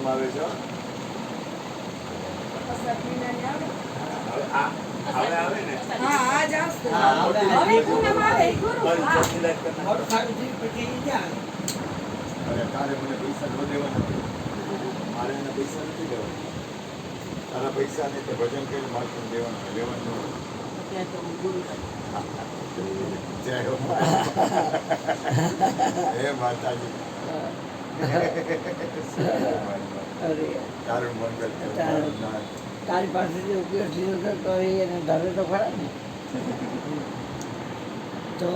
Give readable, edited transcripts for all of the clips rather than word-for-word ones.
આવે છે હો. હવે આવે ને હા આજ આવશે હવે પૂનમ આવે એ ગુરુ બસ હા સિલેક્ટ કર નાખ. મોટું ખાડું થયું પછી ઈ જાય અરે તારે મને પૈસા ન દેવાના. મારે એના પૈસા નથી દેવાના. તારા પૈસા ને તે ભજન કરીને મારે તને દેવાના લેવાનું ન. ત્યાં તો ગુરુ જય હો હે માતાજી. અરે તારું મંગળ કરે. તારું. તારી પાસે જે ઉપયોગ થયો હતો તો એને ધરે તો ખરા ને તો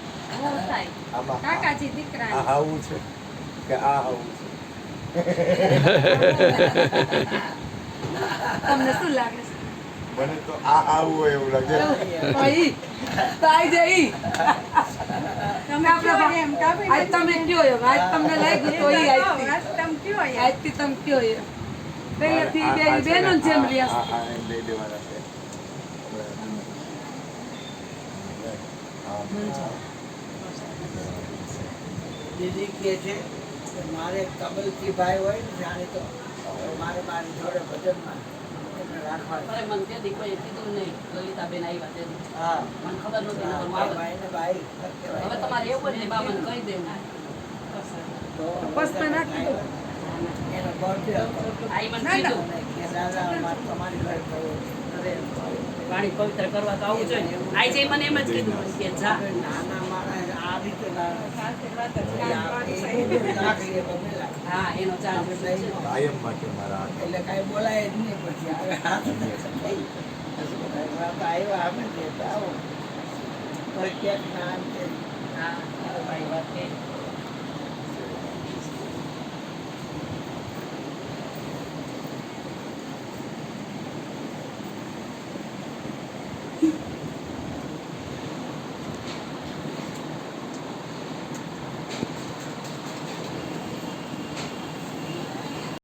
આમાં કાકાજી દીકરા આ આવું છે કે આ આવું છે. તમને શું લાગે છે મને તો આ આવું હોય એવું લાગે. ભાઈ તાઈ જઈ તમે કયો એમ કાપી આજ તમે કયો એમ આજ તમને લાગ્યું તો ઈ આજથી આજ તમે કયો યાર આજથી તમે કયો એમ પહેલેથી બે બેનો જેમ રહ્યા આ એમ લઈ લેવાના છે. દીદી કહે છે કે મારે કમલથી ભાઈ હોય ને જાણે તો મારે મારી જોડે ભજનમાં એમને રાખવા અરે મને તેથી કોઈ કીધું નહીં લલિતાબેન આવ્યા તેથી હા મને ખબર નહોતી નકર હું આવત. ભાઈ ને ભાઈ હવે તમારે એવું જ ને બા મને કહી દેવું તો બસ મેં ના કીધું. એનો બર્થડે હતો આ ઈ મને કીધું કે દાદા મારે તમારી ઘરે થયું વાણી પવિત્ર કરવા તો આવું જોઈએ ને આજે મને એમ જ કીધું કે જા નાના માણસ આ રીતે હા એનો ચાર્જ છે કાયમ માટે મારા હાથ. એટલે કઈ બોલાય જ નહીં પછી આવે હાથ થઈ આવ્યા અમે આવો કોઈ ક્યાંક ના અંતે હા મારો ભાઈ વાત કે